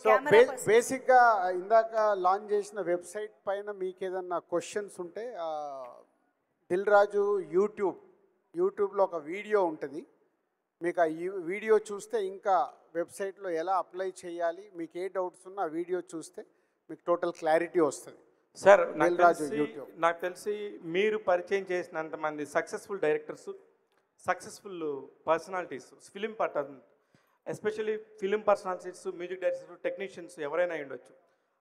So బేసిక్గా ఇందాక launch చేసిన వెబ్సైట్ పైన మీకు ఏదన్నా క్వశ్చన్స్ ఉంటే దిల్ రాజు యూట్యూబ్లో ఒక వీడియో ఉంటుంది. మీకు ఆ వీడియో చూస్తే ఇంకా వెబ్సైట్లో ఎలా అప్లై చేయాలి, మీకు ఏ డౌట్స్ ఉన్నా ఆ వీడియో చూస్తే మీకు టోటల్ క్లారిటీ వస్తుంది. సార్ నాకు తెలిసి మీరు పరిచయం చేసినంతమంది successful directors, successful personalities, film partner, especially film personalities, music directors, technicians ఎవరైనా ఉండొచ్చు,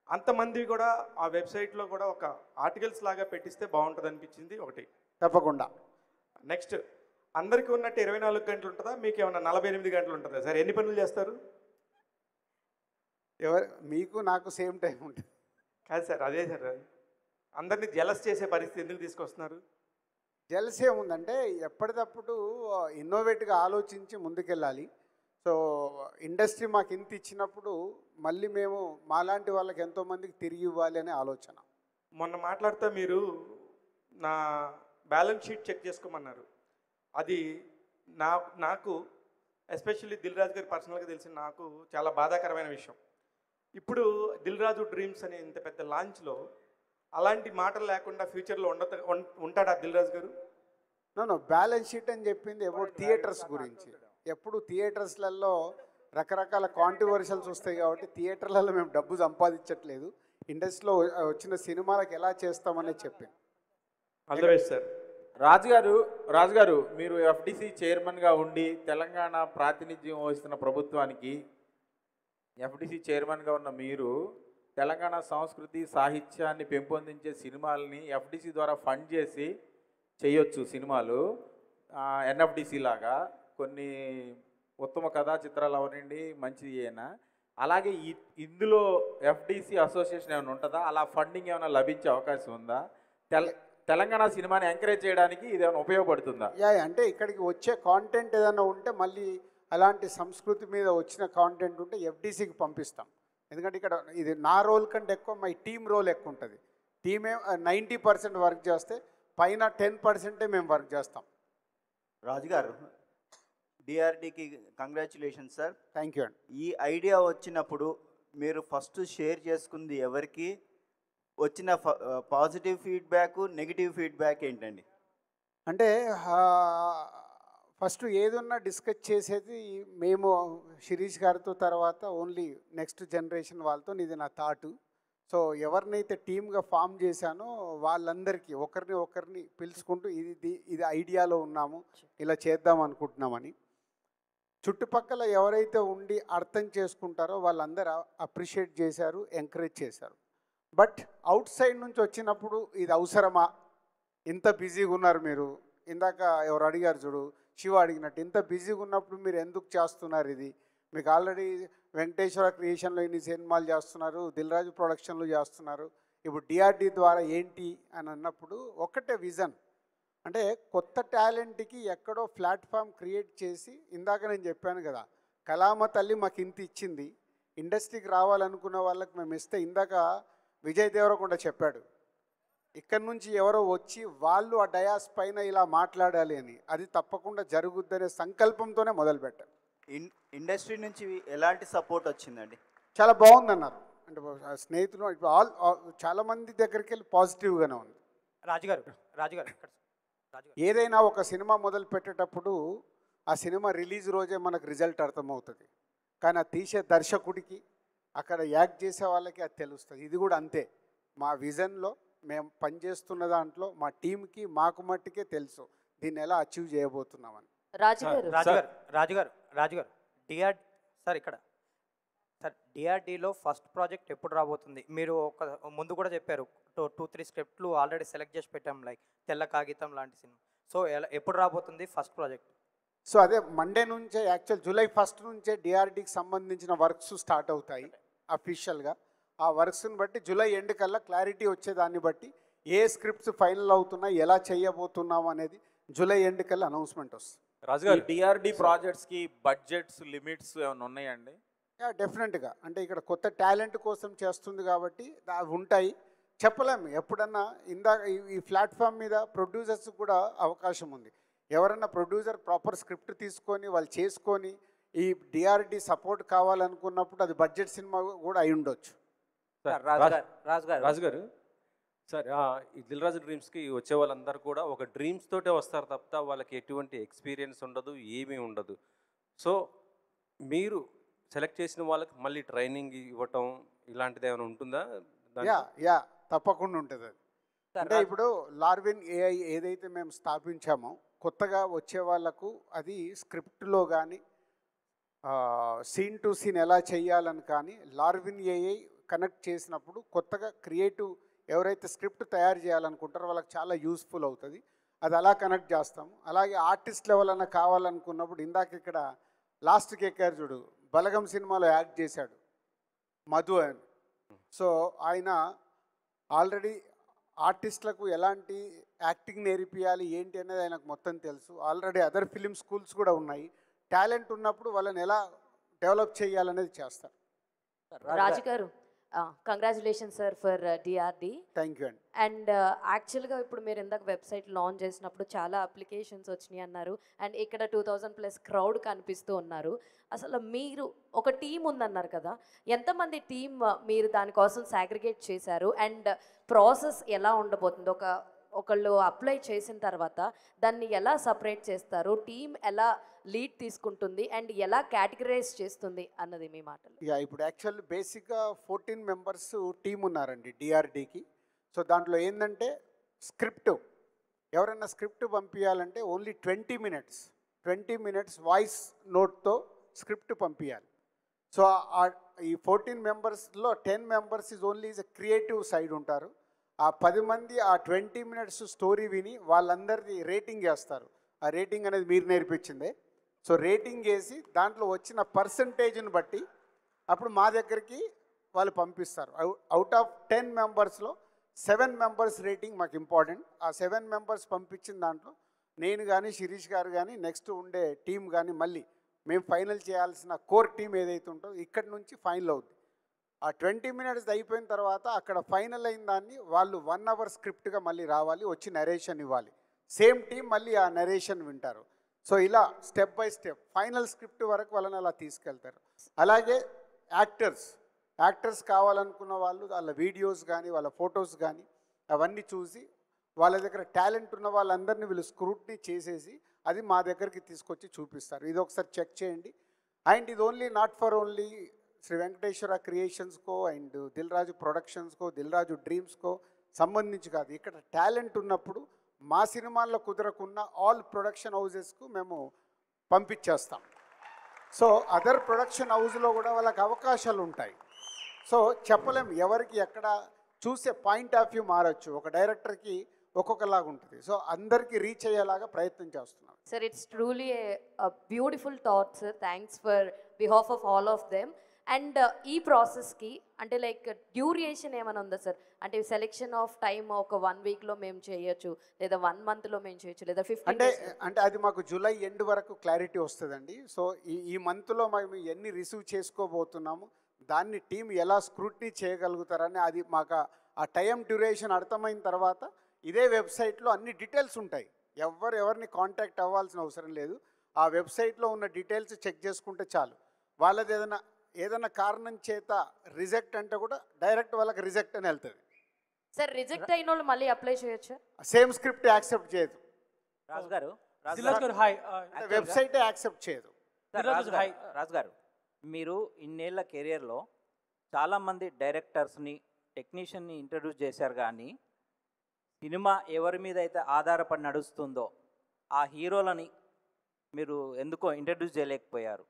అంతమంది కూడా ఆ వెబ్సైట్లో కూడా ఒక ఆర్టికల్స్ లాగా పెట్టిస్తే బాగుంటుంది అనిపించింది ఒకటి. తప్పకుండా. నెక్స్ట్, అందరికీ ఉన్నట్టు 24 గంటలు ఉంటుందా, మీకు ఏమైనా 48 గంటలు ఉంటుందా సార్? ఎన్ని పనులు చేస్తారు? మీకు నాకు సేమ్ టైం ఉంటుంది. కాదు సార్, అదే సార్, అందరినీ జలస్ చేసే పరిస్థితి ఎందుకు తీసుకొస్తున్నారు? జలస్ ఏముందంటే ఎప్పటికప్పుడు ఇన్నోవేట్గా ఆలోచించి ముందుకెళ్ళాలి. సో ఇండస్ట్రీ మాకు ఇంత ఇచ్చినప్పుడు మళ్ళీ మేము మాలాంటి వాళ్ళకి ఎంతోమందికి తిరిగి ఇవ్వాలి అనే ఆలోచన. మొన్న మాట్లాడితే మీరు నా బ్యాలెన్స్ షీట్ చెక్ చేసుకోమన్నారు. అది నాకు ఎస్పెషల్లీ దిల్ రాజు గారి పర్సనల్గా తెలిసిన నాకు చాలా బాధాకరమైన విషయం. ఇప్పుడు దిల్ రాజు డ్రీమ్స్ అనే ఇంత పెద్ద లాంచ్లో అలాంటి మాటలు లేకుండా ఫ్యూచర్లో ఉంటాడా దిల్ రాజు గారు? నో బ్యాలెన్స్ షీట్ అని చెప్పింది అబౌట్ థియేటర్స్ గురించి. ఎప్పుడు థియేటర్స్లలో రకరకాల కాంట్రవర్షియల్స్ వస్తాయి కాబట్టి థియేటర్లలో మేము డబ్బు సంపాదించట్లేదు, ఇండస్ట్రీలో వచ్చిన సినిమాలకు ఎలా చేస్తామని చెప్పింది. అదర్వైజ్ సార్ రాజుగారు మీరు ఎఫ్డిసి చైర్మన్గా ఉండి తెలంగాణ ప్రాతినిధ్యం వహిస్తున్న ప్రభుత్వానికి ఎఫ్డిసి చైర్మన్గా ఉన్న మీరు తెలంగాణ సంస్కృతి సాహిత్యాన్ని పెంపొందించే సినిమాలని ఎఫ్డిసి ద్వారా ఫండ్ చేసి చేయొచ్చు. సినిమాలు ఎన్ఎఫ్డిసి లాగా కొన్ని ఉత్తమ కథా చిత్రాలు అవనండి మంచిది అయినా. అలాగే ఇందులో ఎఫ్డిసి అసోసియేషన్ ఏమైనా ఉంటుందా? అలా ఫండింగ్ ఏమైనా లభించే అవకాశం ఉందా? తెలంగాణ సినిమాని ఎంకరేజ్ చేయడానికి ఇది ఏమైనా ఉపయోగపడుతుందా? అంటే ఇక్కడికి వచ్చే కాంటెంట్ ఏదైనా ఉంటే మళ్ళీ అలాంటి సంస్కృతి మీద వచ్చిన కాంటెంట్ ఉంటే ఎఫ్డిసికి పంపిస్తాం. ఎందుకంటే ఇక్కడ ఇది నా రోల్ కంటే ఎక్కువ మై టీమ్ రోల్ ఎక్కువ ఉంటుంది. టీమే 90% వర్క్ చేస్తే పైన 10% మేము వర్క్ చేస్తాం. రాజుగారు, డిఆర్డికి కంగ్రాచులేషన్స్ సార్. థ్యాంక్ యూ అండి. ఈ ఐడియా వచ్చినప్పుడు మీరు ఫస్ట్ షేర్ చేసుకుంది ఎవరికి? వచ్చిన పాజిటివ్ ఫీడ్బ్యాక్, నెగిటివ్ ఫీడ్బ్యాక్ ఏంటండి? అంటే ఫస్ట్ ఏదన్నా డిస్కస్ చేసేది మేము శిరీష్ గారితో, తర్వాత ఓన్లీ నెక్స్ట్ జనరేషన్ వాళ్ళతో. ఇది నా థాటు. సో ఎవరినైతే టీమ్గా ఫామ్ చేశానో వాళ్ళందరికీ ఒకరిని పిలుచుకుంటూ ఇది ఐడియాలో ఉన్నాము, ఇలా చేద్దాం అనుకుంటున్నామని. చుట్టుపక్కల ఎవరైతే ఉండి అర్థం చేసుకుంటారో వాళ్ళందరూ అప్రిషియేట్ చేశారు, ఎంకరేజ్ చేశారు. బట్ అవుట్ సైడ్ నుంచి వచ్చినప్పుడు ఇది అవసరమా, ఇంత బిజీగా ఉన్నారు మీరు, ఇందాక ఎవరు అడిగారు చూడు, శివ అడిగినట్టు, ఇంత బిజీగా ఉన్నప్పుడు మీరు ఎందుకు చేస్తున్నారు ఇది? మీకు ఆల్రెడీ వెంకటేశ్వర క్రియేషన్లో ఇన్ని సినిమాలు చేస్తున్నారు, దిల్ రాజు ప్రొడక్షన్లు చేస్తున్నారు, ఇప్పుడు డిఆర్డి ద్వారా ఏంటి అని అన్నప్పుడు ఒకటే విజన్. అంటే కొత్త టాలెంట్కి ఎక్కడో ప్లాట్ఫామ్ క్రియేట్ చేసి, ఇందాక నేను చెప్పాను కదా, కళామ తల్లి మాకు ఇంత ఇచ్చింది, ఇండస్ట్రీకి రావాలనుకున్న వాళ్ళకి మేము ఇస్తే, ఇందాక విజయ్ దేవరకొండ చెప్పాడు, ఇక్కడి నుంచి ఎవరో వచ్చి వాళ్ళు ఆ డయాస్ పైన ఇలా మాట్లాడాలి అని. అది తప్పకుండా జరుగుద్దనే సంకల్పంతోనే మొదలుపెట్టారు. ఇండస్ట్రీ నుంచి ఎలాంటి సపోర్ట్ వచ్చిందండి? చాలా బాగుందన్నారు. అంటే స్నేహితులు ఇప్పుడు చాలామంది దగ్గరికి వెళ్ళి పాజిటివ్గానే ఉంది. రాజుగారు ఏదైనా ఒక సినిమా మొదలు పెట్టేటప్పుడు ఆ సినిమా రిలీజ్ రోజే మనకు రిజల్ట్ అర్థమవుతుంది, కానీ ఆ తీసే దర్శకుడికి, అక్కడ యాక్ట్ చేసే వాళ్ళకి అది తెలుస్తుంది. ఇది కూడా అంతే. మా విజన్లో మేము పనిచేస్తున్న దాంట్లో మా టీంకి మాకు మట్టుకే తెలుసు దీన్ని ఎలా అచీవ్ చేయబోతున్నామని. రాజుగారు డిఆర్డీలో ఫస్ట్ ప్రాజెక్ట్ ఎప్పుడు రాబోతుంది? మీరు ఒక ముందు కూడా చెప్పారు 2-3 స్క్రిప్ట్లు ఆల్రెడీ సెలెక్ట్ చేసి పెట్టాం, లైక్ తెల్ల కాగితం లాంటి సినిమా. సో ఎప్పుడు రాబోతుంది ఫస్ట్ ప్రాజెక్ట్? సో అదే మండే నుంచే, యాక్చువల్ జూలై 1 నుంచే డిఆర్డీకి సంబంధించిన వర్క్స్ స్టార్ట్ అవుతాయి అఫీషియల్గా. ఆ వర్క్స్ని బట్టి జూలై ఎండ్ కల్లా క్లారిటీ వచ్చేదాన్ని బట్టి ఏ స్క్రిప్ట్స్ ఫైనల్ అవుతున్నాయి, ఎలా చేయబోతున్నాం అనేది జూలై ఎండ్ కల్లా అనౌన్స్మెంట్ వస్తుంది. రాజుగారు, డిఆర్డి ప్రాజెక్ట్స్కి బడ్జెట్స్ లిమిట్స్ ఏమైనా ఉన్నాయండి? డెఫినెట్గా. అంటే ఇక్కడ కొత్త టాలెంట్ కోసం చేస్తుంది కాబట్టి అవి ఉంటాయి, చెప్పలేము. ఎప్పుడన్నా ఇందాక ఈ ప్లాట్ఫామ్ మీద ప్రొడ్యూసర్స్ కూడా అవకాశం ఉంది. ఎవరన్నా ప్రొడ్యూసర్ ప్రాపర్ స్క్రిప్ట్ తీసుకొని వాళ్ళు చేసుకొని ఈ డిఆర్డి సపోర్ట్ కావాలనుకున్నప్పుడు అది బడ్జెట్ సినిమా కూడా అయి ఉండొచ్చు. రాజు గారు సార్, ఈ దిల్ రాజు డ్రీమ్స్కి వచ్చే వాళ్ళందరూ కూడా ఒక డ్రీమ్స్ తోటే వస్తారు తప్ప వాళ్ళకి ఎటువంటి ఎక్స్పీరియన్స్ ఉండదు, ఏమీ ఉండదు. సో మీరు సెలెక్ట్ చేసిన వాళ్ళకి మళ్ళీ ట్రైనింగ్ ఇవ్వటం ఇలాంటిది ఏమైనా ఉంటుందా? యా తప్పకుండా ఉంటుంది అది. అంటే ఇప్పుడు లార్విన్ ఏఐ ఏదైతే మేము స్థాపించామో కొత్తగా వచ్చే వాళ్ళకు అది స్క్రిప్ట్లో కానీ సీన్ టు సీన్ ఎలా చేయాలని కానీ లార్విన్ ఏఐ కనెక్ట్ చేసినప్పుడు కొత్తగా క్రియేటివ్ ఎవరైతే స్క్రిప్ట్ తయారు చేయాలనుకుంటారో వాళ్ళకి చాలా యూస్ఫుల్ అవుతుంది. అది అలా కనెక్ట్ చేస్తాము. అలాగే ఆర్టిస్ట్ లెవెల్ అన్న కావాలనుకున్నప్పుడు ఇందాక ఇక్కడ లాస్ట్కి ఎక్కారు చూడు, బలగం సినిమాలో యాక్ట్ చేశాడు మధు అని. సో ఆయన ఆల్రెడీ ఆర్టిస్టులకు ఎలాంటి యాక్టింగ్ నేర్పియాలి ఏంటి అనేది ఆయనకు మొత్తం తెలుసు. ఆల్రెడీ అదర్ ఫిలిం స్కూల్స్ కూడా ఉన్నాయి. టాలెంట్ ఉన్నప్పుడు వాళ్ళని ఎలా డెవలప్ చేయాలనేది చేస్తారు. రాజు గారు, congratulation sir for DRD. Thank you అండి. అండ్ యాక్చువల్గా ఇప్పుడు మీరు ఇందాక వెబ్సైట్ లాంచ్ చేసినప్పుడు చాలా అప్లికేషన్స్ వచ్చినాయి అన్నారు. అండ్ ఇక్కడ 2000+ క్రౌడ్ కనిపిస్తూ ఉన్నారు. అసలు మీరు ఒక టీం ఉందన్నారు కదా, ఎంతమంది టీం మీరు దానికోసం సాగ్రిగేట్ చేశారు? అండ్ ప్రాసెస్ ఎలా ఉండబోతుంది? ఒకళ్ళు అప్లై చేసిన తర్వాత దాన్ని ఎలా సపరేట్ చేస్తారు? టీం ఎలా లీడ్ తీసుకుంటుంది అండ్ ఎలా కేటగరైజ్ చేస్తుంది అన్నది మీ మాటలు. ఇప్పుడు యాక్చువల్ బేసిక్గా 14 మెంబర్స్ టీం ఉన్నారండి డిఆర్డీకి. సో దాంట్లో ఏంటంటే స్క్రిప్ట్ ఎవరైనా స్క్రిప్ట్ పంపించాలంటే ఓన్లీ 20 మినిట్స్ వాయిస్ నోట్తో స్క్రిప్ట్ పంపించాలి. సో ఈ 14 మెంబర్స్లో 10 members is only is creative side ఉంటారు. ఆ 10 మంది ఆ 20 మినిట్స్ స్టోరీ విని వాళ్ళందరిది రేటింగ్ వేస్తారు. ఆ రేటింగ్ అనేది మీరు నేర్పించిందే. సో రేటింగ్ వేసి దాంట్లో వచ్చిన పర్సంటేజ్ని బట్టి అప్పుడు మా దగ్గరికి వాళ్ళు పంపిస్తారు. అవుట్ ఆఫ్ 10 మెంబర్స్లో 7 మెంబర్స్ రేటింగ్ మాకు ఇంపార్టెంట్. ఆ 7 మెంబర్స్ పంపించిన దాంట్లో నేను కానీ శిరీష్ గారు కానీ నెక్స్ట్ ఉండే టీం కానీ మళ్ళీ మేము ఫైనల్ చేయాల్సిన కోర్ టీం ఏదైతే ఉంటుందో ఇక్కడి నుంచి ఫైనల్ అవుద్ది. ఆ 20 మినిట్స్ అయిపోయిన తర్వాత అక్కడ ఫైనల్ అయిన దాన్ని వాళ్ళు 1 అవర్ స్క్రిప్ట్గా మళ్ళీ రావాలి, వచ్చి నరేషన్ ఇవ్వాలి. సేమ్ టీం మళ్ళీ ఆ నరేషన్ వింటారు. సో ఇలా step by step final script వరకు వాళ్ళని అలా తీసుకెళ్తారు. అలాగే యాక్టర్స్ కావాలనుకున్న వాళ్ళు వాళ్ళ వీడియోస్ కానీ వాళ్ళ ఫొటోస్ కానీ అవన్నీ చూసి వాళ్ళ దగ్గర టాలెంట్ ఉన్న వాళ్ళందరినీ వీళ్ళు స్క్రూట్నీ చేసేసి అది మా దగ్గరికి తీసుకొచ్చి చూపిస్తారు. ఇది ఒకసారి చెక్ చేయండి. అండ్ ఇది not for only Shri Venkateswara క్రియేషన్స్కో అండ్ దిల్ రాజు ప్రొడక్షన్స్కో దిల్ రాజు డ్రీమ్స్కో సంబంధించి కాదు. ఇక్కడ టాలెంట్ ఉన్నప్పుడు మా సినిమాల్లో కుదరకున్న ఆల్ ప్రొడక్షన్ హౌజెస్కు మేము పంపించేస్తాం. సో అదర్ ప్రొడక్షన్ హౌస్లో కూడా వాళ్ళకి అవకాశాలు ఉంటాయి. సో చెప్పలేం ఎవరికి ఎక్కడ చూసే పాయింట్ ఆఫ్ వ్యూ మారచ్చు. ఒక డైరెక్టర్కి ఒక్కొక్కలాగా ఉంటుంది. సో అందరికీ రీచ్ అయ్యేలాగా ప్రయత్నం చేస్తున్నాం. Sir, it's truly beautiful thought sir. Thanks for behalf of all of them. And ఈ ప్రాసెస్కి అంటే లైక్ డ్యూరేషన్ ఏమైనా ఉందా సార్? అంటే సెలెక్షన్ ఆఫ్ టైమ్ ఒక 1 వీక్లో మేము చేయొచ్చు, లేదా 1 మంత్లో మేము చేయొచ్చు, లేదా 15 అంటే అది మాకు జూలై ఎండ్ వరకు క్లారిటీ వస్తుందండి. సో ఈ మంత్లో మేము ఎన్ని రిసీవ్ చేసుకోబోతున్నాము, దాన్ని టీం ఎలా స్క్రూట్నీ చేయగలుగుతారని అది మాకు ఆ టైం డ్యూరేషన్ అర్థమైన తర్వాత ఇదే వెబ్సైట్లో అన్ని డీటెయిల్స్ ఉంటాయి. ఎవరిని కాంటాక్ట్ అవ్వాల్సిన అవసరం లేదు. ఆ వెబ్సైట్లో ఉన్న డీటెయిల్స్ చెక్ చేసుకుంటే చాలు. వాళ్ళది ఏదైనా కారణం చేత రిజెక్ట్ అంటే కూడా డైరెక్ట్ వాళ్ళకి రిజెక్ట్ అని వెళ్తుంది. సార్, రిజెక్ట్ అయిన వాళ్ళు మళ్ళీ అప్లై చేయొచ్చు? సేమ్ స్క్రిప్ట్ యాక్సెప్ట్ చేయదు. రాజు గారు వెబ్సైటే యాక్సెప్ట్ చేయదు. రాజు గారు, మీరు ఇన్నేళ్ల కెరియర్లో చాలామంది డైరెక్టర్స్ని టెక్నీషియన్ని ఇంట్రడ్యూస్ చేశారు, కానీ సినిమా ఎవరి మీద అయితే ఆధారపడి నడుస్తుందో ఆ హీరోలని మీరు ఎందుకో ఇంట్రడ్యూస్ చేయలేకపోయారు.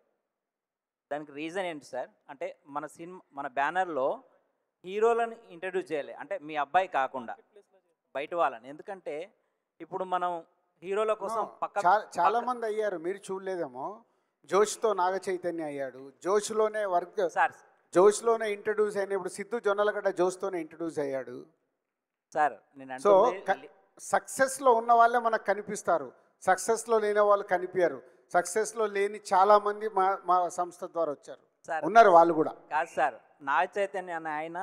దానికి రీజన్ ఏంటి సార్? అంటే మన బ్యానర్లో హీరోలను ఇంట్రడ్యూస్ చేయలే, అంటే మీ అబ్బాయి కాకుండా బయట వాళ్ళని. ఎందుకంటే ఇప్పుడు మనం హీరోల కోసం చాలా మంది అయ్యారు, మీరు చూడలేదేమో. జోష్తో నాగ చైతన్య అయ్యాడు, జోష్లోనే ఇంట్రడ్యూస్ అయిన. ఇప్పుడు సిద్ధు జొన్నలగడ్డ జోష్తోనే ఇంట్రడ్యూస్ అయ్యాడు సార్. సో సక్సెస్లో ఉన్న వాళ్ళే మనకు కనిపిస్తారు, సక్సెస్లో లేని వాళ్ళు కనిపించారు. సక్సెస్లో లేని చాలామంది మా సంస్థ ద్వారా వచ్చారు, ఉన్నారు వాళ్ళు కూడా. కాదు సార్, నాగ చైతన్య అనే ఆయన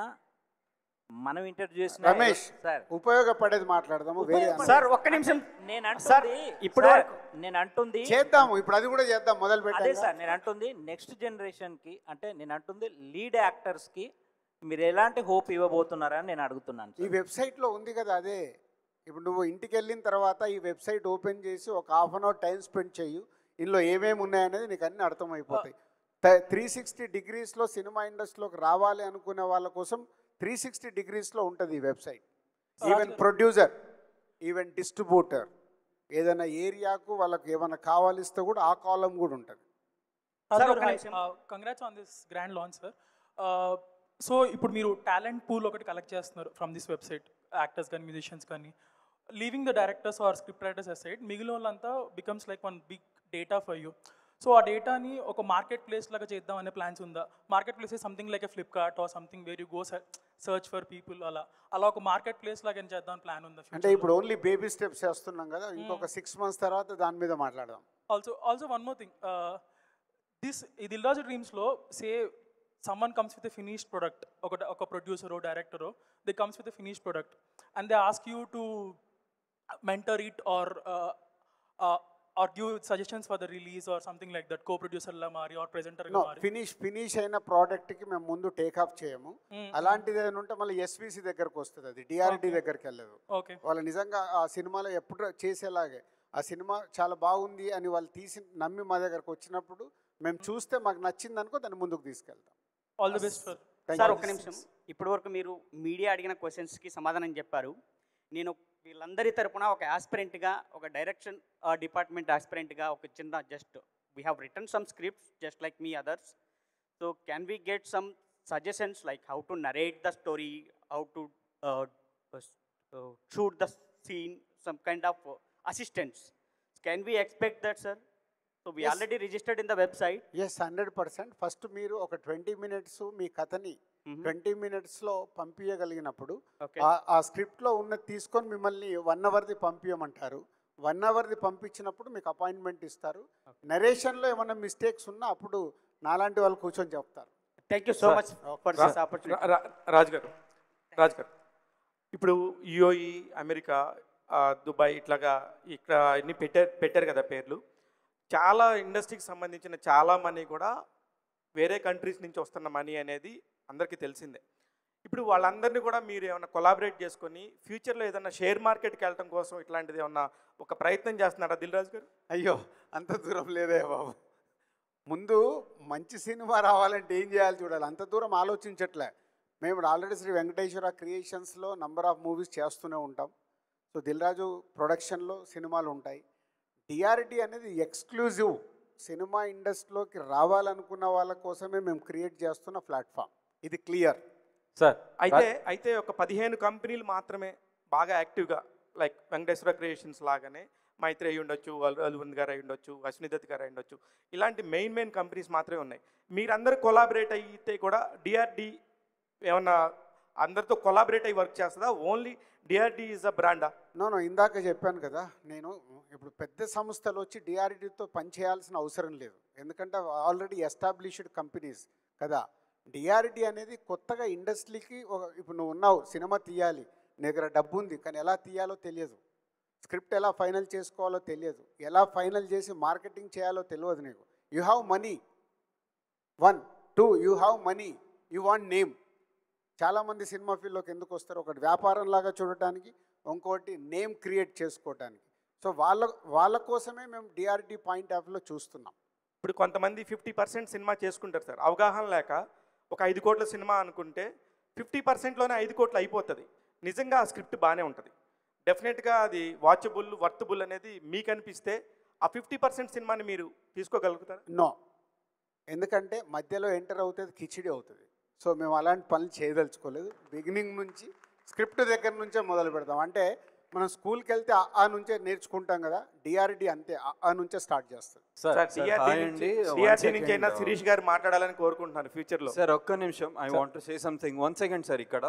మనం ఇంటర్వ్యూ చేసిన రమేష్ సార్ ఉపయోగపడేది మాట్లాడదాము వేరే సార్ ఒక్క నిమిషం నేను సార్, అంటుంది ఇప్పుడు సార్, వరకు- నేను అంటుంది చేద్దాము ఇప్పుడు అది కూడా చేద్దాం మొదలు అదే పెట్టాలి సార్ నేను అంటుంది నెక్స్ట్ జనరేషన్కి, అంటే నేను అంటుంది లీడ్ యాక్టర్స్కి మీరు ఎలాంటి హోప్ ఇవ్వబోతున్నారని నేను అడుగుతున్నాను ఈ సార్. వెబ్సైట్లో ఉంది కదా అదే. ఇప్పుడు నువ్వు ఇంటికి వెళ్ళిన తర్వాత ఈ వెబ్సైట్ ఓపెన్ చేసి ఒక half an hour time spend చేయు, ఇందులో ఏమేమి ఉన్నాయనేది నీకు అన్నీ అర్థమైపోతాయి. 360 డిగ్రీస్లో సినిమా ఇండస్ట్రీలోకి రావాలి అనుకునే వాళ్ళ కోసం 360 డిగ్రీస్లో ఉంటుంది ఈ website. Even producer, even distributor, ఏదైనా ఏరియాకు వాళ్ళకి ఏమైనా కావాలిస్తే కూడా ఆ కాలం కూడా ఉంటుంది. సార్ ఒక్క నిమిషం. Congrats on this grand launch sir. So ఇప్పుడు మీరు టాలెంట్ పూల్ ఒకటి కలెక్ట్ చేస్తున్నారు ఫ్రమ్ దిస్ వెబ్సైట్, యాక్టర్స్ కానీ మ్యూజిషియన్స్ కానీ. Leaving the directors or script writers aside, మిగిలిన వాళ్ళంతా becomes like one big data for you. So ఆ డేటాని ఒక మార్కెట్ ప్లేస్ లాగా చేద్దాం అనే ప్లాన్స్ ఉందా? Market place something like a Flipkart or something where you go search for people, అలా ఒక మార్కెట్ ప్లేస్ లాగా ఏం చేద్దాం అని ప్లాన్ ఉందా? అంటే ఇప్పుడు ఓన్లీ బేబీ స్టెప్స్ చేస్తున్నాం కదా, ఇంకొక 6 months తర్వాత దాని మీద మాట్లాడదాం. Also one more thing. This Dilraj Dreams lo, say someone comes with a finished product, oka producer or director, they comes with a finished product and they ask you to mentor it or give suggestions for the release or something like that, co-producer la mari or presenter la నో mari. Finish అయిన ప్రోడక్ట్కి మేము ముందు take up చేయము. అలాంటిది ఏదైనా ఉంటే మళ్ళీ ఎస్విసి దగ్గరకు వస్తుంది, అది డిఆర్డి దగ్గరికి వెళ్ళదు. Okay. వాళ్ళు నిజంగా ఆ సినిమాలో ఎప్పుడు చేసేలాగే ఆ సినిమా చాలా బాగుంది అని వాళ్ళు తీసి నమ్మి మా దగ్గరకు వచ్చినప్పుడు మేము చూస్తే మాకు నచ్చింది అనుకో దాన్ని ముందుకు తీసుకెళ్తాం. All the best for. Sir ఒక్క నిమిషం. ఇప్పటి వరకు మీరు మీడియా అడిగిన క్వశ్చన్స్కి సమాధానం చెప్పారు. నేను వీళ్ళందరి తరపున ఒక ఆస్పిరెంట్గా, ఒక డైరెక్షన్ డిపార్ట్మెంట్ ఆస్పిరెంట్గా ఒక చిన్న just we have return some scripts just like me others. So can we get some suggestions like how to narrate the story, how to shoot the scene, some kind of assistants. Can we expect that sir? So we already registered in the website. Yes 100%. First మీరు ఒక 20 minutes మీ కథని 20 minutesలో పంపించగలిగినప్పుడు ఆ స్క్రిప్ట్లో ఉన్నది తీసుకొని మిమ్మల్ని 1 hourది పంపించమంటారు. 1 hourది పంపించినప్పుడు మీకు అపాయింట్మెంట్ ఇస్తారు. నరేషన్లో ఏమైనా మిస్టేక్స్ ఉన్నా అప్పుడు నాలాంటి వాళ్ళు కూర్చొని చెప్తారు. Thank you so much for this opportunity. Raj గారు ఇప్పుడు యుఏఈ, అమెరికా, దుబాయ్ ఇట్లాగా ఇక్కడ అన్ని పెట్టారు కదా పేర్లు. చాలా ఇండస్ట్రీకి సంబంధించిన చాలా మనీ కూడా వేరే కంట్రీస్ నుంచి వస్తున్న మనీ అనేది అందరికీ తెలిసిందే. ఇప్పుడు వాళ్ళందరినీ కూడా మీరు ఏమైనా కొలాబరేట్ చేసుకొని ఫ్యూచర్లో ఏదైనా షేర్ మార్కెట్కి వెళ్ళడం కోసం ఇట్లాంటిది ఏమన్నా ఒక ప్రయత్నం చేస్తున్నారా దిల్ రాజు గారు? అయ్యో అంత దూరం లేదే బాబు. ముందు మంచి సినిమా రావాలంటే ఏం చేయాలి చూడాలి, అంత దూరం ఆలోచించట్లే. మేము ఆల్రెడీ శ్రీ వెంకటేశ్వర క్రియేషన్స్లో నంబర్ ఆఫ్ మూవీస్ చేస్తూనే ఉంటాం. సో దిల్ రాజు ప్రొడక్షన్లో సినిమాలు ఉంటాయి. డిఆర్డి అనేది ఎక్స్క్లూజివ్ సినిమా ఇండస్ట్రీలోకి రావాలనుకున్న వాళ్ళ కోసమే మేము క్రియేట్ చేస్తున్న ప్లాట్ఫామ్. ఇది క్లియర్ సార్. అయితే ఒక 15 కంపెనీలు మాత్రమే బాగా యాక్టివ్గా, లైక్ వెంకటేశ్వర క్రియేషన్స్ లాగానే మైత్రి అయి ఉండొచ్చు, అల్లువన్ గారు అయి ఉండొచ్చు, అశ్వినిదత్ గారు అయి ఉండొచ్చు, ఇలాంటి మెయిన్ కంపెనీస్ మాత్రమే ఉన్నాయి. మీరందరూ కొలాబరేట్ అయితే కూడా డిఆర్డి ఏమన్నా అందరితో కొలాబరేట్ అయ్యి వర్క్ చేస్తుందా? ఓన్లీ డిఆర్డి ఈజ్ అ బ్రాండా? నో ఇందాక చెప్పాను కదా, నేను ఇప్పుడు పెద్ద సంస్థలు వచ్చి డిఆర్డితో పనిచేయాల్సిన అవసరం లేదు. ఎందుకంటే ఆల్రెడీ ఎస్టాబ్లిష్డ్ కంపెనీస్ కదా. డిఆర్డి అనేది కొత్తగా ఇండస్ట్రీకి ఇప్పుడు నువ్వు ఉన్నావు, సినిమా తీయాలి, నీ దగ్గర డబ్బు ఉంది, కానీ ఎలా తీయాలో తెలియదు, స్క్రిప్ట్ ఎలా ఫైనల్ చేసుకోవాలో తెలియదు, ఎలా ఫైనల్ చేసి మార్కెటింగ్ చేయాలో తెలియదు నీకు. You have money, 1 2 you have money, you want name. చాలామంది సినిమా ఫీల్డ్లోకి ఎందుకు వస్తారు? ఒకటి వ్యాపారంలాగా చూడటానికి, ఇంకోటి నేమ్ క్రియేట్ చేసుకోవటానికి. సో వాళ్ళ కోసమే మేము డిఆర్డి పాయింట్ ఆఫ్ వ్యూలో చూస్తున్నాం. ఇప్పుడు కొంతమంది 50% సినిమా చేసుకుంటారు సార్, అవగాహన లేక. ఒక 5 కోట్ల సినిమా అనుకుంటే 50%లోనే 5 కోట్లు అయిపోతుంది. నిజంగా ఆ స్క్రిప్ట్ బాగానే ఉంటుంది, డెఫినెట్గా అది వాచబుల్, వర్తబుల్ అనేది మీకు అనిపిస్తే ఆ 50% సినిమాని మీరు తీసుకోగలుగుతారు? నో, ఎందుకంటే మధ్యలో ఎంటర్ అవుతుంది, కిచిడి అవుతుంది. సో మేము అలాంటి పనులు చేయదలుచుకోలేదు. బిగినింగ్ నుంచి స్క్రిప్ట్ దగ్గర నుంచే మొదలు పెడతాం. అంటే మనం స్కూల్కి వెళ్తే ఆ నుంచే నేర్చుకుంటాం కదా, డిఆర్డి అంతే, ఆ నుంచే స్టార్ట్ చేస్తుంది. డిఆర్డి నుంచి అయినా శిరీష్ గారు మాట్లాడాలని కోరుకుంటున్నాను ఫ్యూచర్లో. సార్ ఒక్క నిమిషం, I want to say something. 1 second sir. ఇక్కడ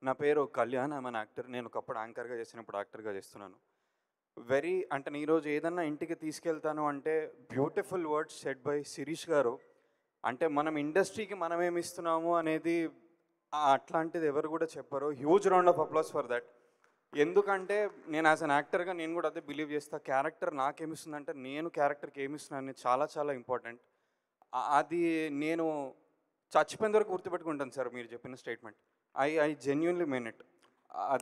నా పేరు కళ్యాణ్, ఐఎమ్ అన్ యాక్టర్. నేను ఒకప్పుడు యాంకర్గా చేసినప్పుడు యాక్టర్గా చేస్తున్నాను. అంటే నేను ఈరోజు ఏదన్నా ఇంటికి తీసుకెళ్తాను అంటే beautiful words set by Sirish garu. అంటే మనం ఇండస్ట్రీకి మనం ఏమి ఇస్తున్నాము అనేది అట్లాంటిది ఎవరు కూడా చెప్పరు. Huge round of applause for that. ఎందుకంటే నేను యాజ్ అన్ యాక్టర్గా నేను కూడా అదే బిలీవ్ చేస్తా. క్యారెక్టర్ నాకేమిస్తుందంటే నేను క్యారెక్టర్కి ఏమిస్తున్నాను అనేది చాలా చాలా ఇంపార్టెంట్. అది నేను చచ్చిపోయిన వరకు గుర్తుపెట్టుకుంటాను సార్ మీరు చెప్పిన statement. I genuinely mean it.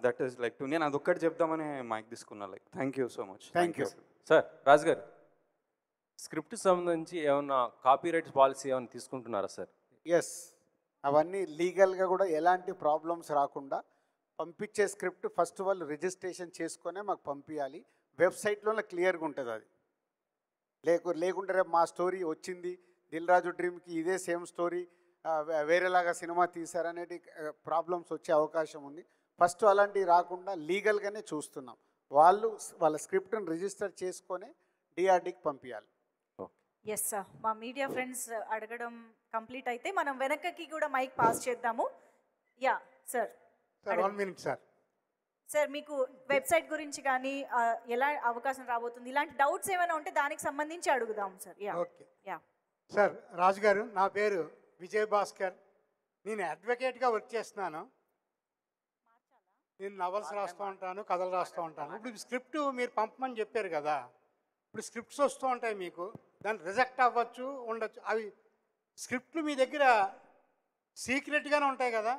That is like నేను అదొక్కటి చెప్దామని మైక్ తీసుకున్నా. Like thank you so much. Thank you sir. Raju garu, script సంబంధించి ఏమన్నా కాపీ రైట్స్ పాలసీ ఏమైనా తీసుకుంటున్నారా సార్? ఎస్, అవన్నీ లీగల్గా కూడా ఎలాంటి ప్రాబ్లమ్స్ రాకుండా పంపించే స్క్రిప్ట్ ఫస్ట్ వాళ్ళు రిజిస్ట్రేషన్ చేసుకొనే మాకు పంపించాలి. వెబ్సైట్లోనే క్లియర్గా ఉంటుంది అది. లేకుంటే రేపు మా స్టోరీ వచ్చింది దిల్ రాజు డ్రీమ్కి ఇదే సేమ్ స్టోరీ వేరేలాగా సినిమా తీశారనేది ప్రాబ్లమ్స్ వచ్చే అవకాశం ఉంది. ఫస్ట్ అలాంటివి రాకుండా లీగల్గానే చూస్తున్నాం. వాళ్ళ స్క్రిప్ట్ని రిజిస్టర్ చేసుకొని డిఆర్డీకి పంపించాలి. ఎస్ సార్, మా మీడియా ఫ్రెండ్స్ అడగడం కంప్లీట్ అయితే మనం వెనకకి కూడా మైక్ పాస్ చేద్దాము. Yeah sir. Sir 1 minute sir. Sir మీకు వెబ్సైట్ గురించి కానీ ఎలా అవకాశం రాబోతుంది ఇలాంటి డౌట్స్ ఏమైనా ఉంటే దానికి సంబంధించి అడుగుదాం sir. Yeah okay. Yeah sir, Raju garu, నా పేరు విజయ్ భాస్కర్. నేను అడ్వకేట్గా వర్క్ చేస్తున్నాను. నేను నవల్స్ రాస్తూ ఉంటాను, కథలు రాస్తూ ఉంటాను. ఇప్పుడు స్క్రిప్ట్ మీరు పంపమని చెప్పారు కదా, ఇప్పుడు స్క్రిప్ట్స్ వస్తూ ఉంటాయి మీకు, దాన్ని రిజెక్ట్ అవ్వచ్చు, ఉండొచ్చు. అవి స్క్రిప్ట్లు మీ దగ్గర సీక్రెట్గానే ఉంటాయి కదా?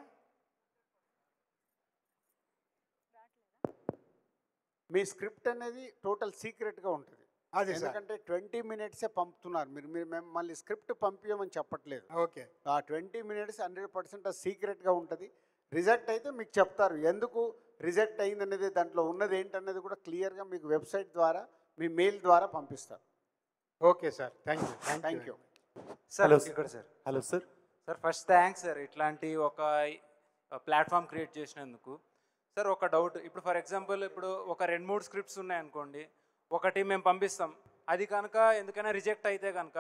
మీ స్క్రిప్ట్ అనేది టోటల్ సీక్రెట్గా ఉంటుంది. అదే ఎందుకంటే 20 minutes పంపుతున్నారు మీరు. మళ్ళీ స్క్రిప్ట్ పంపించమని చెప్పట్లేదు. ఓకే. ఆ 20 minutes 100% సీక్రెట్గా ఉంటుంది. రిజెక్ట్ అయితే మీకు చెప్తారు ఎందుకు రిజెక్ట్ అయింది అనేది, దాంట్లో ఉన్నది ఏంటనేది కూడా క్లియర్గా మీకు వెబ్సైట్ ద్వారా మీ మెయిల్ ద్వారా పంపిస్తారు. Okay sir, thank you. Thank you sir. ఇక్కడ sir. Hello sir. Sir first thanks sir ఇట్లాంటి ఒక ప్లాట్ఫామ్ క్రియేట్ చేసినందుకు. సార్ ఒక డౌట్, ఇప్పుడు ఫర్ ఎగ్జాంపుల్ ఇప్పుడు ఒక 2-3 స్క్రిప్ట్స్ ఉన్నాయనుకోండి, ఒకటి మేము పంపిస్తాం, అది కనుక ఎందుకైనా రిజెక్ట్ అయితే కనుక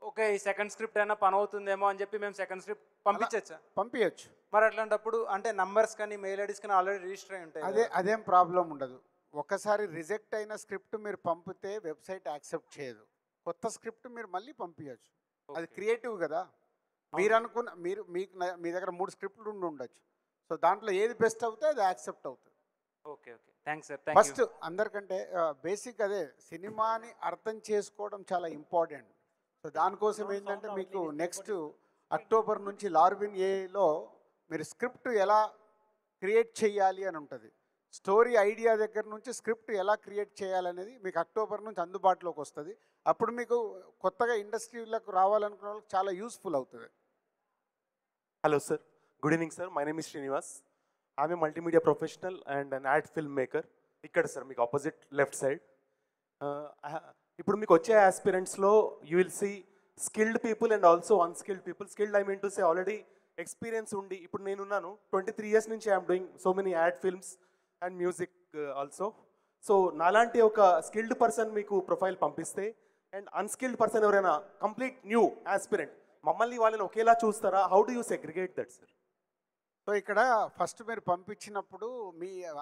ఓకే ఈ సెకండ్ స్క్రిప్ట్ అయినా పని అవుతుందేమో అని చెప్పి మేము సెకండ్ స్క్రిప్ట్ పంపించచ్చా? పంపించచ్చు. మరి అట్లాంటప్పుడు అంటే నంబర్స్ కానీ మెయిల్ ఐడీస్ కానీ ఆల్రెడీ రిజిస్టర్ అయి ఉంటాయి. అదేం ప్రాబ్లం ఉండదు. ఒకసారి రిజెక్ట్ అయిన స్క్రిప్ట్ మీరు పంపితే వెబ్సైట్ యాక్సెప్ట్ చేయదు. కొత్త స్క్రిప్ట్ మీరు మళ్ళీ పంపించచ్చు. అది క్రియేటివ్ కదా. మీరు అనుకున్న మీ దగ్గర 3 స్క్రిప్ట్లు ఉండొచ్చు. సో దాంట్లో ఏది బెస్ట్ అవుతే అది యాక్సెప్ట్ అవుతుంది. Okay okay, thanks sir. First అందరికంటే బేసిక్ అదే, సినిమాని అర్థం చేసుకోవడం చాలా ఇంపార్టెంట్. సో దానికోసం ఏంటంటే మీకు నెక్స్ట్ అక్టోబర్ నుంచి లార్విన్ ఏలో మీరు స్క్రిప్ట్ ఎలా క్రియేట్ చేయాలి అని ఉంటుంది. స్టోరీ ఐడియా దగ్గర నుంచి స్క్రిప్ట్ ఎలా క్రియేట్ చేయాలనేది మీకు అక్టోబర్ నుంచి అందుబాటులోకి వస్తుంది. అప్పుడు మీకు కొత్తగా ఇండస్ట్రీలకు రావాలనుకున్న వాళ్ళకి చాలా యూస్ఫుల్ అవుతుంది. Hello sir, good evening sir. My name is Srinivas. I'm a multimedia professional and an ad film maker. ఇక్కడ సార్ మీకు ఆపోజిట్ లెఫ్ట్ సైడ్. ఇప్పుడు మీకు వచ్చే ఆస్పిరెంట్స్లో you will see skilled people and also unskilled people. Skilled I mean to say already experience ఉండి, ఇప్పుడు నేనున్నాను 23 years నుంచి I'm doing so many ad films and music also. So నాలాంటి ఒక స్కిల్డ్ పర్సన్ మీకు ప్రొఫైల్ పంపిస్తే అండ్ అన్స్కిల్డ్ పర్సన్ ఎవరైనా complete new aspirant, మమ్మల్ని వాళ్ళని ఒకేలా చూస్తారా? How do you segregate that sir? So ఇక్కడ ఫస్ట్ మీరు పంపించినప్పుడు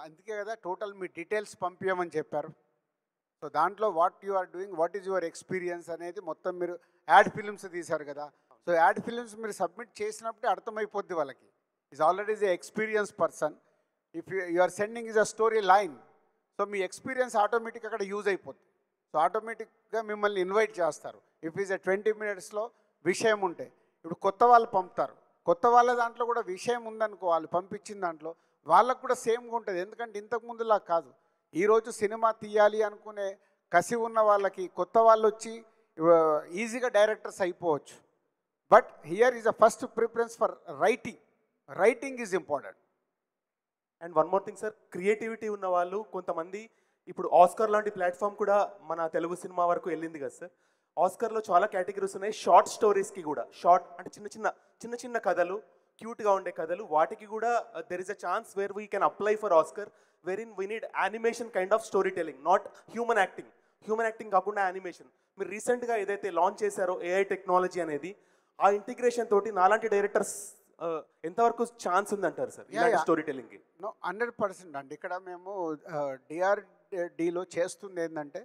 అందుకే కదా టోటల్ మీ డీటెయిల్స్ పంపించమని చెప్పారు. సో దాంట్లో what you are doing, what is your experience అనేది మొత్తం మీరు యాడ్ ఫిల్మ్స్ తీశారు కదా. సో యాడ్ ఫిల్మ్స్ మీరు సబ్మిట్ చేసినప్పుడే అర్థమైపోద్ది వాళ్ళకి. Is already is a experience person. If you are sending is a story line, so మీ ఎక్స్పీరియన్స్ ఆటోమేటిక్ అక్కడ యూజ్ అయిపోద్ది. సో ఆటోమేటిక్గా మిమ్మల్ని ఇన్వైట్ చేస్తారు. ఇఫ్ ఈజ్ ఎ 20 minutesలో విషయం ఉంటే, ఇప్పుడు కొత్త వాళ్ళు పంపుతారు, కొత్త వాళ్ళ దాంట్లో కూడా విషయం ఉందనుకో, వాళ్ళు పంపించిన దాంట్లో వాళ్ళకు కూడా సేమ్గా ఉంటుంది. ఎందుకంటే ఇంతకుముందులా కాదు. ఈరోజు సినిమా తీయాలి అనుకునే కసి ఉన్న వాళ్ళకి కొత్త వాళ్ళు వచ్చి ఈజీగా డైరెక్టర్స్ అయిపోవచ్చు. But here is a first preference for writing. Writing is important. And one more thing sir, creativity ఉన్న వాళ్ళు కొంతమంది, ఇప్పుడు ఆస్కర్ లాంటి ప్లాట్ఫామ్ కూడా మన తెలుగు సినిమా వరకు వెళ్ళింది కదా సార్. ఆస్కర్లో చాలా కేటగిరీస్ ఉన్నాయి. షార్ట్ స్టోరీస్కి కూడా, షార్ట్ అంటే చిన్న చిన్న కథలు, క్యూట్గా ఉండే కథలు, వాటికి కూడా there is a chance where we can apply for Oscar, where we need animation kind of story telling, not human acting. Human acting కాకుండా యానిమేషన్. మీరు రీసెంట్గా ఏదైతే లాంచ్ చేశారో ఏఐ టెక్నాలజీ అనేది, ఆ ఇంటిగ్రేషన్ తోటి నాలాంటి డైరెక్టర్స్ ఎంతవరకు ఛాన్స్ ఉందంటారు సార్ ఇలాంటి స్టోరీ టెలింగ్కి? 100% అండి. ఇక్కడ మేము డిఆర్డీలో చేస్తుంది ఏంటంటే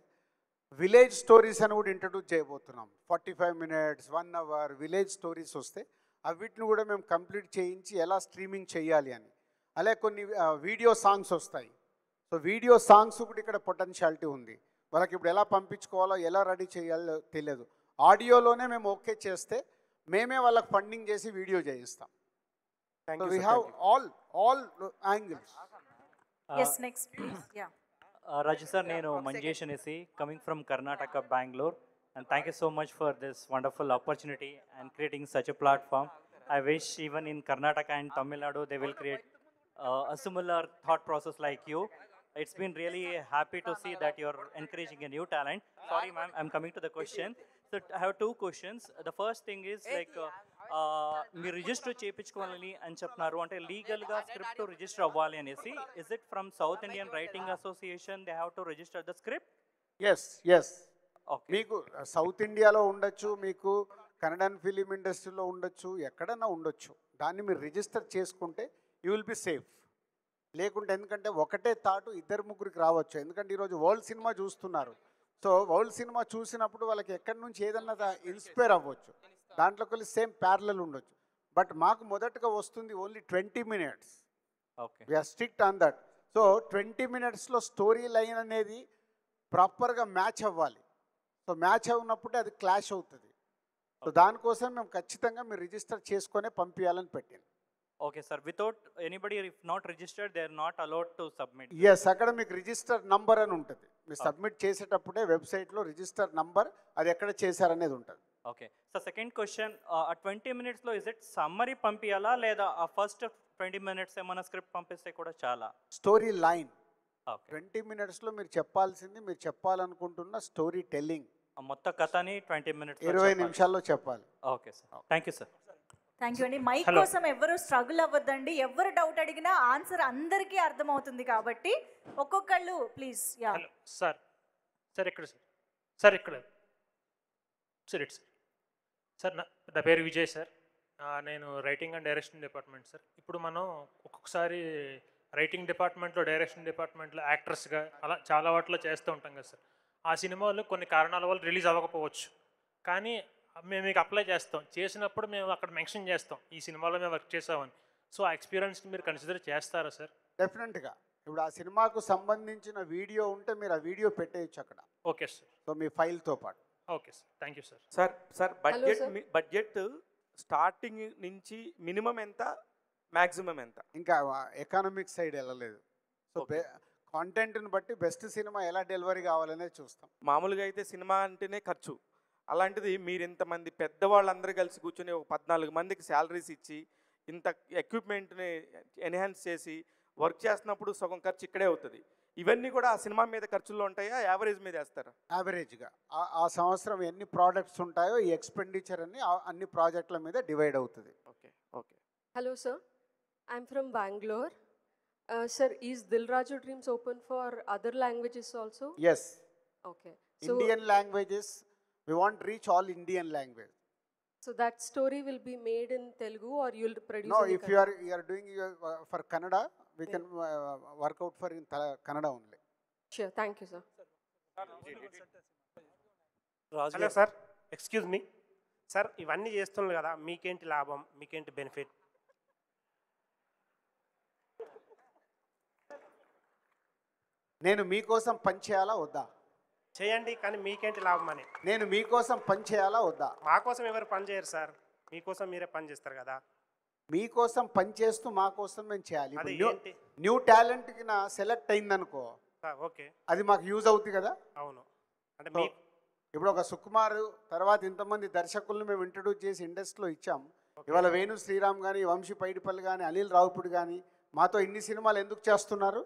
విలేజ్ స్టోరీస్ అని కూడా ఇంట్రడ్యూస్ చేయబోతున్నాం. 45 minutes 1 hour విలేజ్ స్టోరీస్ వస్తే అవిటిని కూడా మేము కంప్లీట్ చేయించి ఎలా స్ట్రీమింగ్ చేయాలి అని. అలాగే కొన్ని వీడియో సాంగ్స్ వస్తాయి. సో వీడియో సాంగ్స్ కూడా ఇక్కడ పొటెన్షియాలిటీ ఉంది. వాళ్ళకి ఇప్పుడు ఎలా పంపించుకోవాలో ఎలా రెడీ చేయాలో తెలియదు. ఆడియోలోనే మేము ఓకే చేస్తే మేమే వాళ్ళకి ఫండింగ్ చేసి వీడియో చేయిస్తాం. So we have all angles. Yes, next please. Yeah. Raju sir, నేను మంజేష్ అనేసి coming from Karnataka Bengaluru, and thank you so much for this wonderful opportunity and creating such a platform. I wish even in Karnataka and Tamil Nadu they will create a similar thought process like you. It's been really happy to see that you're encouraging a new talent. Sorry ma'am, I'm coming to the question. So I have two questions. The first thing is like మీరు register చేయించుకోవాలని అని చెప్తున్నారు, అంటే లీగల్గా script register అవ్వాలి అనేసి. Is it from South Indian writing association they have to register the script? Yes మీకు south ఇండియాలో ఉండొచ్చు, మీకు కన్నడన్ ఫిలిం ఇండస్ట్రీలో ఉండొచ్చు, ఎక్కడన్నా ఉండొచ్చు. దాన్ని మీరు రిజిస్టర్ చేసుకుంటే యూ విల్ బి సేఫ్. లేకుంటే ఎందుకంటే ఒకటే థాటు ఇద్దరు ముగ్గురికి రావచ్చు. ఎందుకంటే ఈరోజు వరల్డ్ సినిమా చూస్తున్నారు. సో వరల్డ్ సినిమా చూసినప్పుడు వాళ్ళకి ఎక్కడి నుంచి ఏదన్నా ఇన్స్పైర్ అవ్వచ్చు, దాంట్లోకి వెళ్ళి సేమ్ ప్యారలల్ ఉండొచ్చు. బట్ మాకు మొదటగా వస్తుంది only 20 minutes. We're strict on that. So 20 minutesలో స్టోరీ లైన్ అనేది ప్రాపర్గా మ్యాచ్ అవ్వాలి. సో మ్యాచ్ అవునప్పుడే అది క్లాష్ అవుతుంది. సో దానికోసం మేము ఖచ్చితంగా మీరు రిజిస్టర్ చేసుకొనే పంపించాలని పెట్టింది. Okay sir, without anybody if not registered they are not allowed to submit? Yes, అక్కడ మీకు రిజిస్టర్ నంబర్ అని ఉంటుంది. మీరు సబ్మిట్ చేసేటప్పుడే వెబ్సైట్లో రిజిస్టర్ నంబర్, అది ఎక్కడ చేశారనేది ఉంటుంది. ఓకే సార్, సెకండ్ క్వశ్చన్, ఆ 20 minutesలో ఇస్ ఇట్ సమ్మరీ పంపించాలా లేదా ఆ ఫస్ట్ 20 minutes ఏమైనా స్క్రిప్ట్ పంపిస్తే కూడా చాలా? స్టోరీ లైన్ 20 minutesలో మీరు చెప్పాల్సింది, మీరు చెప్పాలనుకుంటున్న స్టోరీ టెల్లింగ్ మొత్తం కథని 20 minutes 20 నిమిషాల్లో చెప్పాలి. Okay sir, thank you sir. Thank you అండి. మైక్ కోసం ఎవరు స్ట్రగుల్ అవ్వద్దండి. ఎవరు డౌట్ అడిగినా ఆన్సర్ అందరికీ అర్థమవుతుంది కాబట్టి ఒక్కొక్కళ్ళు ప్లీజ్. యా సార్, సార్ ఇక్కడ సార్ ఇక్కడ సార్ ఇట్స్ సార్ నా పేరు విజయ్ సార్. నేను writing and direction department sir. ఇప్పుడు మనం ఒక్కొక్కసారి రైటింగ్ డిపార్ట్మెంట్లో, డైరెక్షన్ డిపార్ట్మెంట్లో యాక్టర్స్గా అలా చాలా వాటిలో చేస్తూ ఉంటాం కదా సార్. ఆ సినిమాలు కొన్ని కారణాల వల్ల రిలీజ్ అవ్వకపోవచ్చు, కానీ మేము మీకు అప్లై చేస్తాం. చేసినప్పుడు మేము అక్కడ మెన్షన్ చేస్తాం ఈ సినిమాలో మేము వర్క్ చేసామని. సో ఆ ఎక్స్పీరియన్స్ని మీరు కన్సిడర్ చేస్తారా సార్? డెఫినెట్గా. ఇప్పుడు ఆ సినిమాకు సంబంధించిన వీడియో ఉంటే మీరు ఆ వీడియో పెట్టేయచ్చు అక్కడ. Okay sir. సో మీ ఫైల్తో పాటు. Okay sir, thank you sir. Sir budget starting నుంచి మినిమం ఎంత, మ్యాక్సిమం ఎంత? ఇంకా ఎకనామిక్ సైడ్ వెళ్ళలేదు. సో కాంటెంట్ని బట్టి బెస్ట్ సినిమా ఎలా డెలివరీ కావాలనేది చూస్తాం. మామూలుగా అయితే సినిమా అంటేనే ఖర్చు. అలాంటిది మీరు ఇంతమంది పెద్దవాళ్ళందరూ కలిసి కూర్చొని ఒక 14 మందికి శాలరీస్ ఇచ్చి ఇంత ఎక్విప్మెంట్ని ఎన్హాన్స్ చేసి వర్క్ చేస్తున్నప్పుడు సగం ఖర్చు ఇక్కడే అవుతుంది. ఇవన్నీ కూడా ఆ సినిమా మీద ఖర్చుల్లో ఉంటాయా, యావరేజ్ మీద వేస్తారా? యావరేజ్గా ఆ సంవత్సరం ఎన్ని ప్రోడక్ట్స్ ఉంటాయో ఈ ఎక్స్పెండిచర్ అన్ని ప్రాజెక్టుల మీద డివైడ్ అవుతుంది. Okay okay. Hello sir, I'm from Bangalore. Sir, is Dil Raju Dreams open for other languages also? Yes. Okay. So, Indian languages, we want to reach all Indian language. So that story will be made in Telugu or you'll produce? No, in if you are doing for Kannada, we can work out for in Kannada only. Sure, thank you sir. Hello sir, excuse me sir, ఇవన్నీ చేస్తున్నారు కదా, మీకేంటి లాభం, మీకేంటి benefit? నేను మీకోసం పని చేయాలా వద్దా? చేయండి, కానీ మీకేంటి లాభం అని. నేను మీకోసం పని చేయాలా వద్దా? మా కోసం ఎవరు పని చేయరు సార్, మీకోసం మీరే పని చేస్తారు కదా. మీకోసం పని చేస్తూ మా కోసం మేము చేయాలి. అది ఏంటి? న్యూ టాలెంట్కి నా సెలెక్ట్ అయిందనుకో, ఓకే, అది మాకు యూజ్ అవుతుంది కదా. అవును. అంటే మీ ఇప్పుడు ఒక సుకుమార్ తర్వాత ఇంతమంది దర్శకులను మేము ఇంట్రడ్యూస్ చేసి ఇండస్ట్రీలో ఇచ్చాం. ఇవాళ వేణు శ్రీరామ్ కానీ, వంశీ పైడిపల్లి కానీ, అనిల్ రావుపుడి కానీ మాతో ఇన్ని సినిమాలు ఎందుకు చేస్తున్నారు?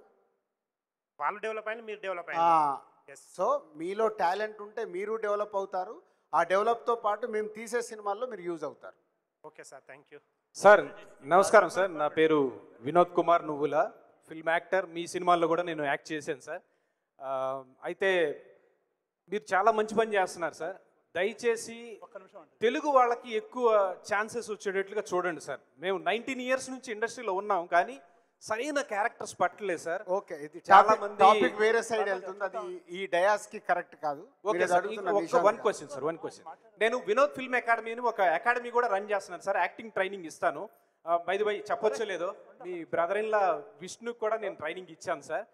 వాళ్ళు డెవలప్ అయిన మీరు డెవలప్ అయ్యారు. సో మీలో టాలెంట్ ఉంటే మీరు డెవలప్ అవుతారు. ఆ డెవలప్తో పాటు మేము తీసే సినిమాల్లో మీరు యూజ్ అవుతారు. Okay sir, thank you sir. నమస్కారం సార్, నా పేరు వినోద్ కుమార్ నువ్వుల, ఫిల్మ్ యాక్టర్. మీ సినిమాల్లో కూడా నేను యాక్ట్ చేశాను సార్. అయితే మీరు చాలా మంచి పని చేస్తున్నారు సార్. దయచేసి తెలుగు వాళ్ళకి ఎక్కువ ఛాన్సెస్ వచ్చేటట్లుగా చూడండి సార్. మేము 19 years నుంచి ఇండస్ట్రీలో ఉన్నాం, కానీ సరైన క్యారెక్టర్స్ పట్టలేదు సార్. ఓకే, ఇది చాలా మంది టాపిక్ వేరే సైడ్ వెళ్తుంది, అది ఈ డయాస్ కి కరెక్ట్ కాదు. Okay sir, one question sir, one question. నేను వినోద్ ఫిల్మ్ అకాడమీ అని ఒక అకాడమీ కూడా రన్ చేస్తున్నాను సార్, యాక్టింగ్ ట్రైనింగ్ ఇస్తాను. బై ది బై చెప్పొచ్చో లేదో, మీ బ్రదర్ ఇన్ లా విష్ణు కూడా నేను ట్రైనింగ్ ఇచ్చాను సార్.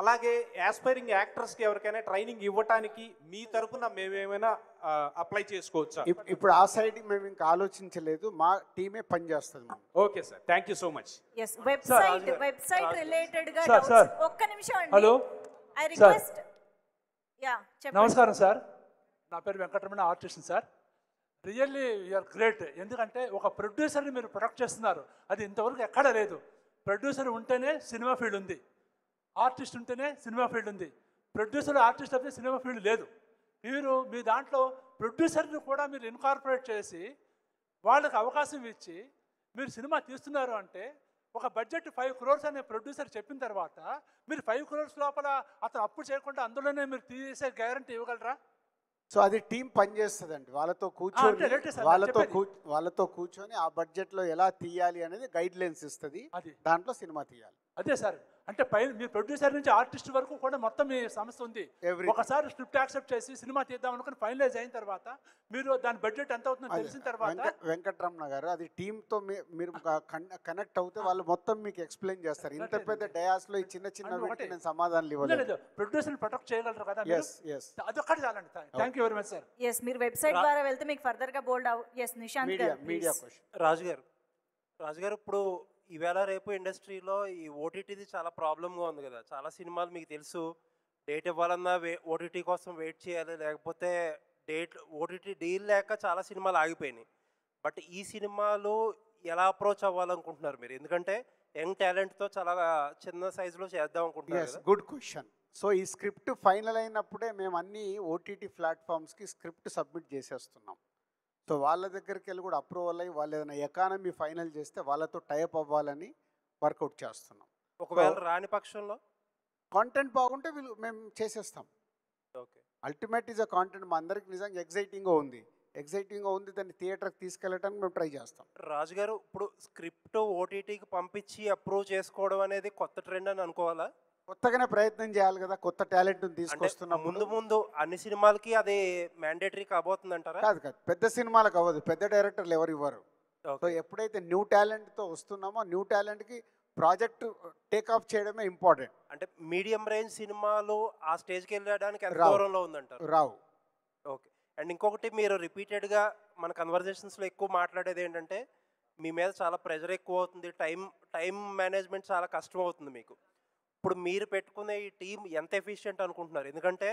అలాగే యాస్పైరింగ్ యాక్టర్స్కి ఎవరికైనా ట్రైనింగ్ ఇవ్వటానికి మీ తరపున మేమేమైనా అప్లై చేసుకోవచ్చా? ఇప్పుడు ఆ సైడ్ మేము ఇంకా ఆలోచించలేదు, మా టీమే పనిచేస్తుంది. Okay sir, thank you so much. Yes, website related గా సార్, సార్. ఒక్క నిమిషం అండి. Hello I request. యా, చెప్పండి. నమస్కారం సార్, నా పేరు Venkataramana, artist sir. Really you're great. ఎందుకంటే ఒక ప్రొడ్యూసర్ని మీరు ప్రొడక్ట్ చేస్తున్నారు, అది ఇంతవరకు ఎక్కడ లేదు. ప్రొడ్యూసర్ ఉంటేనే సినిమా ఫీల్డ్ ఉంది, ఆర్టిస్ట్ ఉంటేనే సినిమా ఫీల్డ్ ఉంది. ప్రొడ్యూసర్ ఆర్టిస్ట్ అయితే సినిమా ఫీల్డ్ లేదు. మీరు మీ దాంట్లో ప్రొడ్యూసర్ని కూడా మీరు ఇన్కార్పొరేట్ చేసి వాళ్ళకి అవకాశం ఇచ్చి మీరు సినిమా తీస్తున్నారు అంటే, ఒక బడ్జెట్ 5 crores అనే ప్రొడ్యూసర్ చెప్పిన తర్వాత మీరు 5 crores లోపల అతను అప్పు చేయకుండా అందులోనే మీరు తీసే గ్యారంటీ ఇవ్వగలరా? సో అది టీం పనిచేస్తుందండి, వాళ్ళతో కూర్చొని ఆ బడ్జెట్లో ఎలా తీయాలి అనేది గైడ్ లైన్స్ ఇస్తుంది, దాంట్లో సినిమా తీయాలి. అదే సార్, అంటే పైన మీ ప్రొడ్యూసర్ నుంచి ఆర్టిస్ట్ వరకు కూడా మొత్తం మీ సంస్థ ఉంది. ఒకసారి స్క్రిప్ట్ యాక్సెప్ట్ చేసి సినిమా తీద్దాం అనుకుని ఫైనలైజ్ అయిన తర్వాత మీరు దాని బడ్జెట్ ఎంత అవుతుందో తెలిసిన తర్వాత వెంకటరమణ గారు అది టీంతో మీరు కనెక్ట్ అవుతే వాళ్ళు మొత్తం మీకు ఎక్స్ప్లెయిన్ చేస్తారు. ఇంత పెద్ద డయాస్ లో ఈ చిన్న చిన్న వీటికి నేను సమాధానాలు ఇవ్వలేదు. ప్రొడ్యూసర్ ప్రొటెక్ట్ చేయగలరు కదా? అదొక్కటి చాలండి. Thank you very much sir. Yes, మీరు వెబ్సైట్ ద్వారా వెళ్తే మీకు ఫర్దర్ గా బోల్డ్ ఎస్ నిశాంత్ గారు మీడియా క్వశ్చన్. రాజుగారు ఇప్పుడు ఈవేళ రేపు ఇండస్ట్రీలో ఈ ఓటీటీది చాలా ప్రాబ్లంగా ఉంది కదా. చాలా సినిమాలు మీకు తెలుసు, డేట్ ఇవ్వాలన్నా ఓటీటీ కోసం వెయిట్ చేయాలి, లేకపోతే ఓటీటీ డీల్ లేక చాలా సినిమాలు ఆగిపోయినాయి. బట్ ఈ సినిమాలు ఎలా అప్రోచ్ అవ్వాలనుకుంటున్నారు మీరు? ఎందుకంటే యంగ్ టాలెంట్తో చాలా చిన్న సైజులో చేద్దాం అనుకుంటున్నారు. Good question. సో ఈ స్క్రిప్ట్ ఫైనల్ అయినప్పుడే మేము అన్ని ఓటీటీ ప్లాట్ఫామ్స్కి స్క్రిప్ట్ సబ్మిట్ చేసేస్తున్నాం. సో వాళ్ళ దగ్గరికి వెళ్ళి కూడా అప్రూవల్ అయ్యి వాళ్ళు ఏదైనా ఎకానమీ ఫైనల్ చేస్తే వాళ్ళతో టైప్ అవ్వాలని వర్కౌట్ చేస్తున్నాం. ఒకవేళ రాని పక్షంలో కాంటెంట్ బాగుంటే మేము చేసేస్తాం. Okay, ultimate is a content. మా అందరికి నిజంగా ఎగ్జైటింగ్గా ఉంది, దాన్ని థియేటర్కి తీసుకెళ్ళడానికి మేము ట్రై చేస్తాం. రాజుగారు, ఇప్పుడు స్క్రిప్ట్ ఓటీటీకి పంపించి అప్రూవ్ చేసుకోవడం అనేది కొత్త ట్రెండ్ అని అనుకోవాలా? కొత్తగానే ప్రయత్నం చేయాలి కదా, కొత్త టాలెంట్ తీసుకొస్తున్నాం. ముందు అన్ని సినిమాలకి అది మ్యాండేటరీ కాబోతుంది అంటారా? కాదు, పెద్ద సినిమాలకు అవ్వదు, పెద్ద డైరెక్టర్లు ఎవరు ఇవ్వరు. సో ఎప్పుడైతే న్యూ టాలెంట్తో వస్తున్నామో న్యూ టాలెంట్కి ప్రాజెక్ట్ టేక్ ఆఫ్ చేయడమే ఇంపార్టెంట్. అంటే మీడియం రేంజ్ సినిమాలు ఆ స్టేజ్కి వెళ్ళడానికి ఎంత దూరంలో ఉందంటారు? రావు. ఓకే, అండ్ ఇంకొకటి, మీరు రిపీటెడ్గా మన కన్వర్జేషన్స్లో ఎక్కువ మాట్లాడేది ఏంటంటే మీ మీద చాలా ప్రెషర్ ఎక్కువ అవుతుంది, టైం మేనేజ్మెంట్ చాలా కష్టం అవుతుంది మీకు. ఇప్పుడు మీరు పెట్టుకునే ఈ టీం ఎంత ఎఫిషియెంట్ అనుకుంటున్నారు? ఎందుకంటే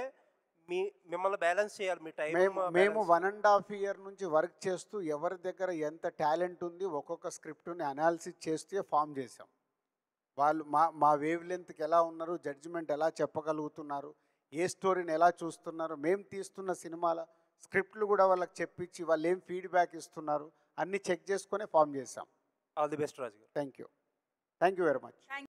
మిమ్మల్ని బ్యాలెన్స్ చేయాలి మీ టైం. మేము 1.5 year నుంచి వర్క్ చేస్తూ ఎవరి దగ్గర ఎంత టాలెంట్ ఉంది ఒక్కొక్క స్క్రిప్ట్ని అనాలిసిస్ చేస్తే ఫామ్ చేసాం. వాళ్ళు మా వేవ్ లెంత్కి ఎలా ఉన్నారు, జడ్జిమెంట్ ఎలా చెప్పగలుగుతున్నారు, ఏ స్టోరీని ఎలా చూస్తున్నారు, మేము తీస్తున్న సినిమాల స్క్రిప్ట్లు కూడా వాళ్ళకి చెప్పించి వాళ్ళు ఏం ఫీడ్బ్యాక్ ఇస్తున్నారు అన్నీ చెక్ చేసుకొని ఫామ్ చేసాం. All the best Raju. Thank you very much.